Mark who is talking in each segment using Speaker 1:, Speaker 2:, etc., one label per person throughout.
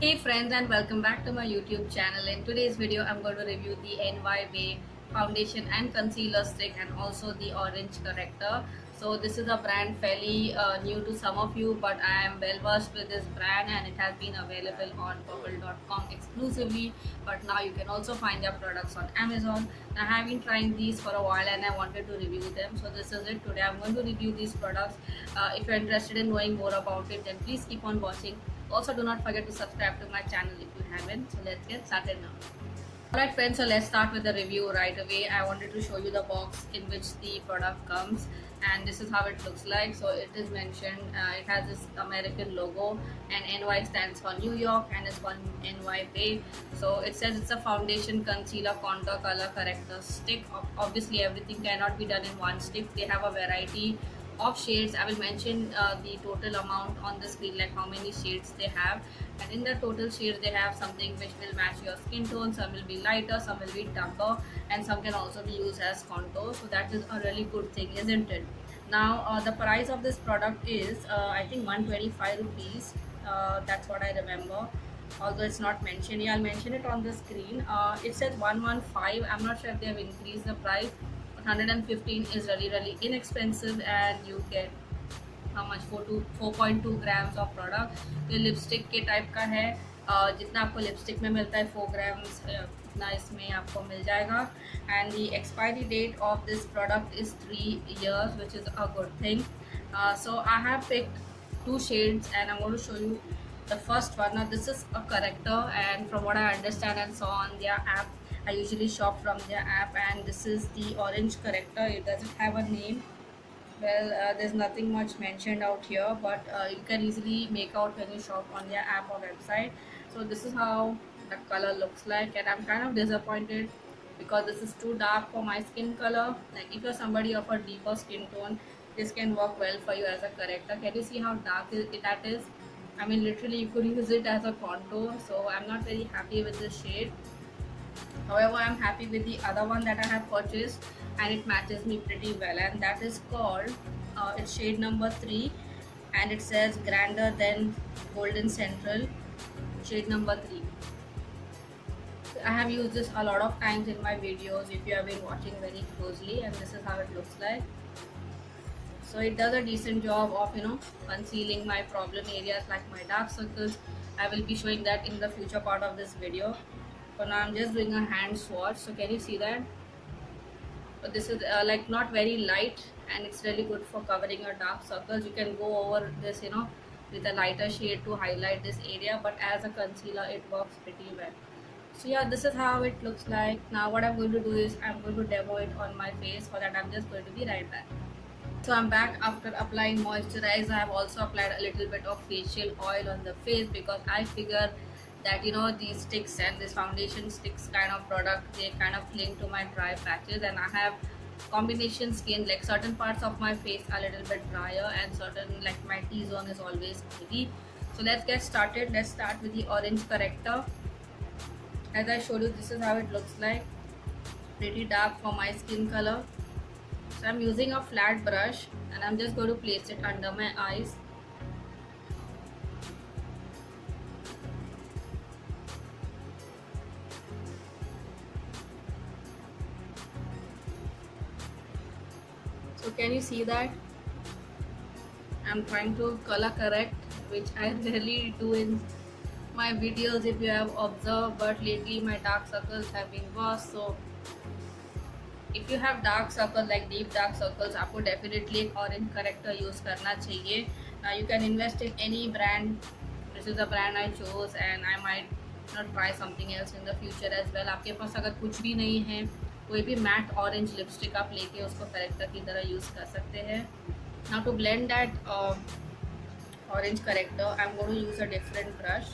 Speaker 1: Hey friends, and welcome back to my YouTube channel. In today's video I'm going to review the NY Bay foundation and concealer stick and also the orange corrector. So this is a brand fairly new to some of you, but I am well versed with this brand and it has been available on purple.com exclusively, but now you can also find their products on Amazon. I have been trying these for a while and I wanted to review them, so this is it. Today I'm going to review these products. If you're interested in knowing more about it, then please keep on watching. Also, do not forget to subscribe to my channel if you haven't. So let's get started now. Alright friends, so let's start with the review right away. I wanted to show you the box in which the product comes, and this is how it looks like. So it is mentioned, it has this American logo, and NY stands for New York and it's called NY Bay. So it says it's a foundation, concealer, contour, color corrector stick. Obviously everything cannot be done in one stick. They have a variety of shades. I will mention the total amount on the screen, like how many shades they have, and in the total shades they have something which will match your skin tone. Some will be lighter, some will be darker, and some can also be used as contour. So that is a really good thing, isn't it? Now the price of this product is I think 125 rupees. That's what I remember, although it's not mentioned. Yeah, I'll mention it on the screen. It says 115. I'm not sure if they have increased the price, but 115 is really inexpensive, and you get how much 4.2 grams of product. ये lipstick के type का है, जितना आपको lipstick में मिलता है 4 grams उतना इसमें आपको मिल जाएगा. And the expiry date of this product is 3 years, which is a good thing. So I have picked two shades and I'm going to show you the first one. Now this is a corrector, and from what I understand and saw on their app, I usually shop from their app, and this is the orange corrector. It doesn't have a name. Well, there's nothing much mentioned out here, but you can easily make out when you shop on their app or website. So this is how the color looks like, and I'm kind of disappointed because this is too dark for my skin color. Like if you're somebody of a deeper skin tone, this can work well for you as a corrector. Can you see how dark that is? I mean, literally you could use it as a contour. So I'm not very happy with this shade. However, I'm happy with the other one that I have purchased, and it matches me pretty well, and that is called it's shade number 3, and it says grander than golden central, shade number 3. I have used this a lot of times in my videos if you have been watching very closely, and this is how it looks like. So it does a decent job of concealing my problem areas like my dark circles. I will be showing that in the future part of this video. For now I'm just doing a hand swatch. So can you see that? But this is like not very light, and it's really good for covering your dark circles. You can go over this with a lighter shade to highlight this area, but as a concealer it works pretty well. So yeah, this is how it looks like. Now what I'm going to do is I'm going to demo it on my face. For that I'm just going to be right back. So I'm back after applying moisturizer. I have also applied a little bit of facial oil on the face because I figure that these sticks and this foundation sticks kind of product, they kind of cling to my dry patches, and I have combination skin. Like certain parts of my face are a little bit drier and certain, like my T-zone, is always heavy. So let's get started. Let's start with the orange corrector. As I showed you, this is how it looks like. Pretty dark for my skin color. So I'm using a flat brush and I'm just going to place it under my eyes. So can you see that? I'm trying to color correct, which I rarely do in my videos if you have observed, but lately my dark circles have been worse. So if you have dark circles, like deep dark circles, आपको definitely एक orange corrector use करना चाहिए. You can invest in any brand. This is the brand I chose, and I might not try something else in the future as well. आपके पास अगर कुछ भी नहीं है, कोई भी मैट ऑरेंज लिपस्टिक आप लेके उसको करेक्टर की तरह यूज़ कर सकते हैं. Now to blend that orange corrector, I'm going to use a different brush.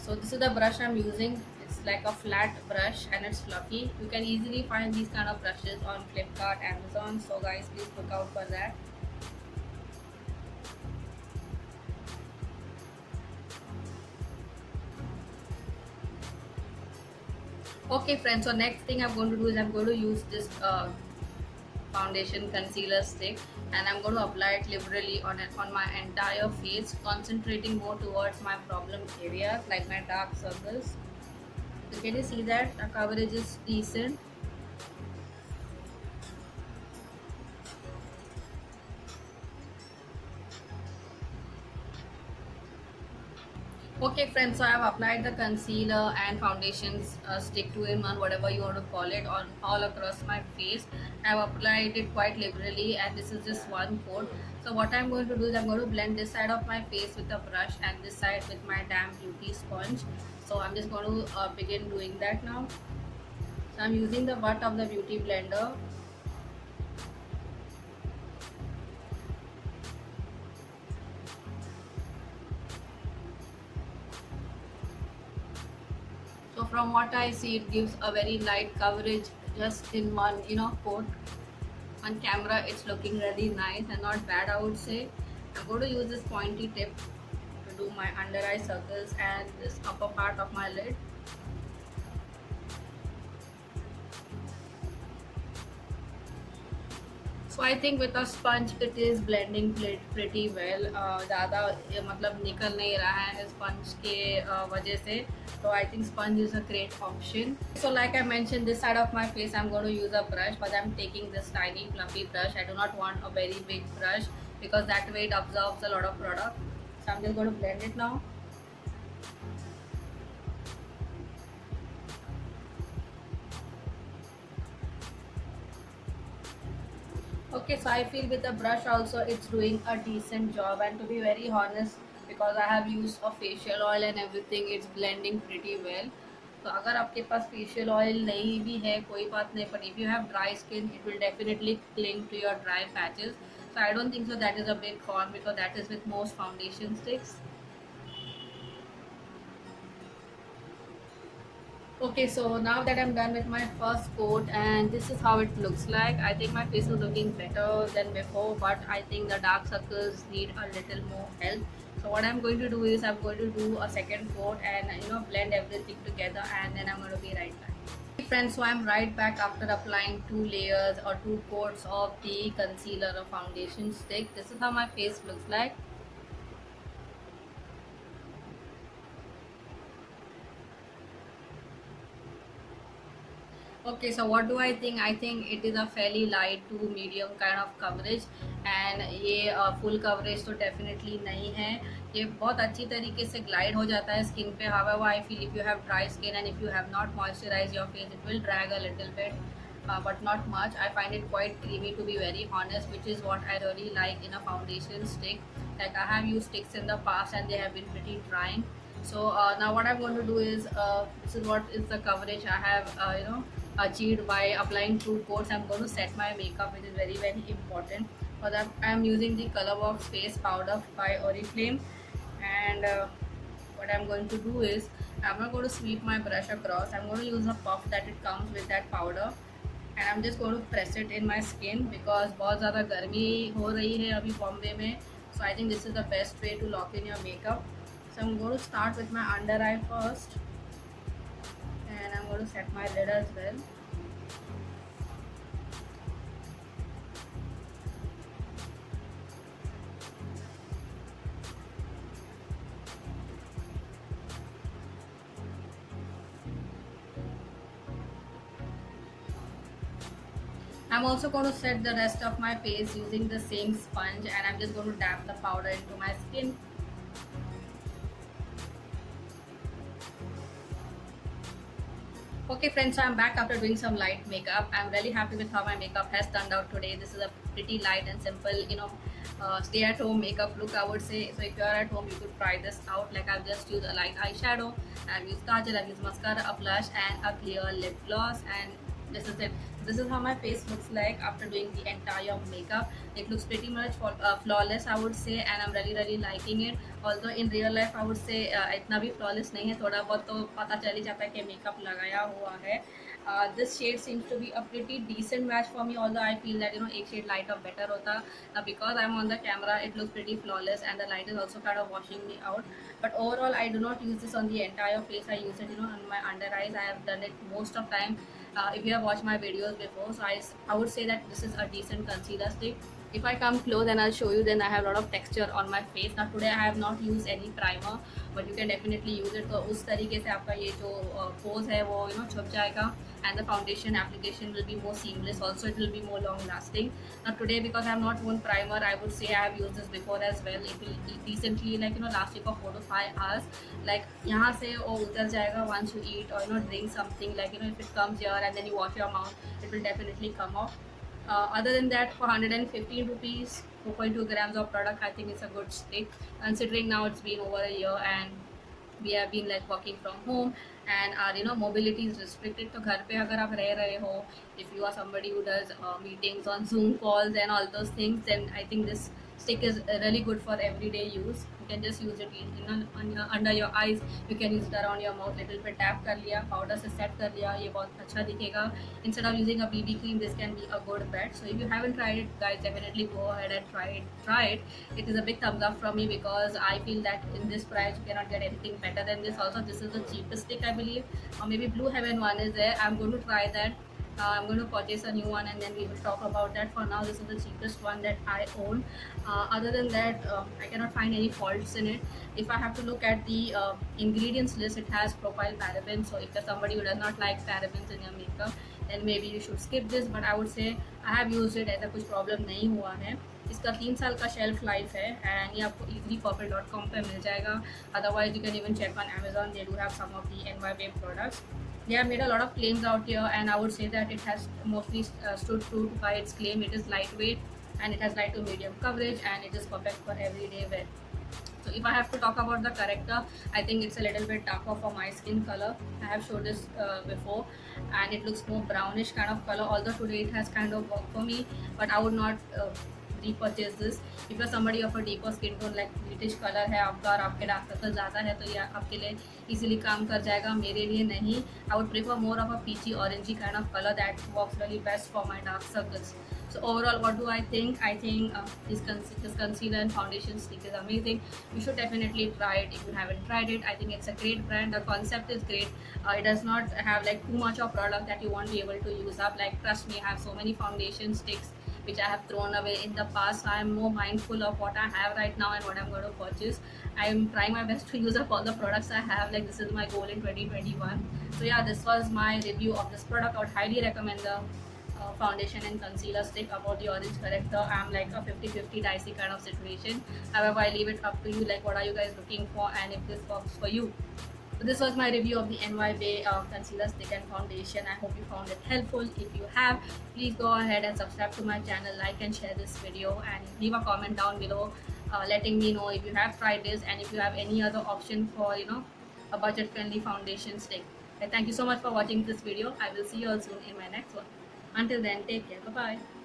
Speaker 1: So this is the brush I'm using. It's like a flat brush and it's fluffy. You can easily find these kind of brushes on Flipkart, Amazon. So guys, please look out for that. Okay friends, so next thing I'm going to do is I'm going to use this foundation concealer stick, and I'm going to apply it liberally on my entire face, concentrating more towards my problem areas like my dark circles. So can you see that the coverage is decent? Okay friends, so I have applied the concealer and foundations stick to in one, whatever you want to call it, on all across my face. I have applied it quite liberally, and this is just one coat. So what I'm going to do is I'm going to blend this side of my face with a brush and this side with my damp beauty sponge. So I'm just going to begin doing that now. So I'm using the butt of the beauty blender. So from what I see, it gives a very light coverage just in one coat. On camera it's looking really nice and not bad, I would say. I'm going to use this pointy tip to do my under eye circles and this upper part of my lid. So I think with a sponge it is blending pretty well. ज़्यादा मतलब निकल नहीं रहा है sponge के वजह से. So I think sponge is a great option. So like I mentioned, this side of my face I'm going to use a brush, but I'm taking this tiny fluffy brush. I do not want a very big brush because that way it absorbs a lot of product. So I'm just going to blend it now. Okay, so I feel with the brush also it's doing a decent job, and to be very honest, because I have used a facial oil and everything, it's blending pretty well. तो अगर आपके पास facial oil नहीं भी है कोई बात नहीं, but if you have dry skin it will definitely cling to your dry patches. So I don't think so that is a big con, because that is with most foundation sticks. Okay, so now that I'm done with my first coat, and this is how it looks like. I think my face is looking better than before, but I think the dark circles need a little more help. So what I'm going to do is I'm going to do a second coat and blend everything together, and then I'm going to be right back. Hey friends, so I'm right back after applying 2 layers or 2 coats of the concealer or foundation stick. This is how my face looks like. Okay, so what do I think? I think it is a fairly light to medium kind of coverage, and ये full coverage तो definitely नहीं है. ये बहुत अच्छी तरीके से glide हो जाता है skin पे. However, I feel if you have dry skin and if you have not moisturized your face, it will drag a little bit, but not much. I find it quite creamy, to be very honest, which is what I really like in a foundation stick. Like I have used sticks in the past and they have been pretty drying. So now what I'm going to do is this is what is the coverage I have achieved by applying 2 coats. I'm going to set my makeup, which is very important. For that I'm using the Colorbox face powder by Oriflame, and what I'm going to do is I'm not going to sweep my brush across. I'm going to use a puff that it comes with that powder, and I'm just going to press it in my skin because बहुत ज़्यादा गर्मी हो रही है अभी बॉम्बे में. So I think this is the best way to lock in your makeup. So I'm going to start with my under eye first, and I'm going to set my lid as well. I'm also going to set the rest of my face using the same sponge, and I'm just going to dab the powder into my skin. Okay friends, so I'm back after doing some light makeup. I'm really happy with how my makeup has turned out today. This is a pretty light and simple, stay at home makeup look, I would say. So if you are at home, you could try this out. Like I've just used a light eyeshadow, I've used kajal, I've used mascara, a blush and a clear lip gloss, and this is it. This is how my face looks like after doing the entire makeup. It looks pretty much flawless, I would say, and I'm really liking it. Although in real life I would say इतना भी flawless नहीं है, थोड़ा बहुत तो पता चल ही जाता है कि मेकअप लगाया हुआ है. This shade seems to be a pretty decent match for me, although I feel that एक shade lighter better होता. Because I'm on the camera, it looks pretty flawless, and the light is also kind of washing me out. But overall, I do not use this on the entire face. I use it on my under eyes. I have done it most of time if you have watched my videos before, so I would say that this is a decent concealer stick. If I come close and I'll show you, then I have a lot of texture on my face. Now today I have not used any primer, but you can definitely use it. तो उस तरीके से आपका ये जो pose है वो छुप जाएगा, and the foundation application will be more seamless. Also, it will be more long lasting. Now today, because I have not worn primer, I would say I have used this before as well. It will decently last you for 4 to 5 hours. Like यहाँ से वो उतर जाएगा once you eat or drink something, like if it comes here and then you wash your mouth, it will definitely come off. Other than that, for 115 rupees, 4.2 grams of product, I think it's a good stick. Considering now it's been over a year and we have been like working from home and our mobility is restricted. तो घर पे अगर आप रह रहे हो, if you are somebody who does meetings on Zoom calls and all those things, then I think this stick is really good for everyday use. You can just use it under your eyes, you can use it around your mouth, little bit tap कर लिया, powder से set कर लिया, ये बहुत अच्छा दिखेगा. Instead of using a BB cream, this can be a good bet. So if you haven't tried it, guys, definitely go ahead and try it. It is a big thumbs up from me because I feel that in this price you cannot get anything better than this. Also, this is the cheapest stick, I believe, or maybe Blue Heaven one is there. I'm going to try that. I'm going to purchase a new one and then we will talk about that. For now, this is the cheapest one that I own. Other than that, I cannot find any faults in it. If I have to look at the ingredients list, it has propyl parabens. So if you're somebody who does not like parabens in your makeup, then maybe you should skip this. But I would say I have used it, ऐसा कुछ problem नहीं हुआ है. इसका 3 साल का shelf life है and ये आपको easily purple.com पे मिल जाएगा. Otherwise, you can even check on Amazon. They do have some of the NYB products. They have made a lot of claims out here, and I would say that it has mostly stood true by its claim. It is lightweight and it has light to medium coverage and it is perfect for everyday wear. So if I have to talk about the corrector, I think it's a little bit darker for my skin color. I have showed this before and it looks more brownish kind of color, although today it has kind of worked for me, but I would not repurchase this. If you're somebody of a deeper skin tone, like British colour है आपका और आपके dark circle ज़्यादा है, तो ये आपके लिए इजीली काम कर जाएगा. मेरे लिए नहीं. I would prefer more of a peachy orangey kind of color that works really best for my dark circles. So overall, what do I think? I think this concealer and foundation stick is amazing. You should definitely try it if you haven't tried it. I think it's a great brand. The concept is great. It does not have like too much of product that you won't be able to use up. Like trust me, I have so many foundation sticks which I have thrown away in the past. So I am more mindful of what I have right now and what I'm going to purchase. I am trying my best to use up all the products I have. Like this is my goal in 2021. So yeah, this was my review of this product. I would highly recommend the foundation and concealer stick. About the orange corrector, I'm like a 50-50 dicey kind of situation. However, I leave it up to you, like what are you guys looking for and if this works for you. So this was my review of the NYB concealer stick and foundation. I hope you found it helpful. If you have, please go ahead and subscribe to my channel, like and share this video, and leave a comment down below letting me know if you have tried this and if you have any other option for a budget friendly foundation stick. And thank you so much for watching this video. I will see you all soon in my next one. Until then, take care. Bye bye.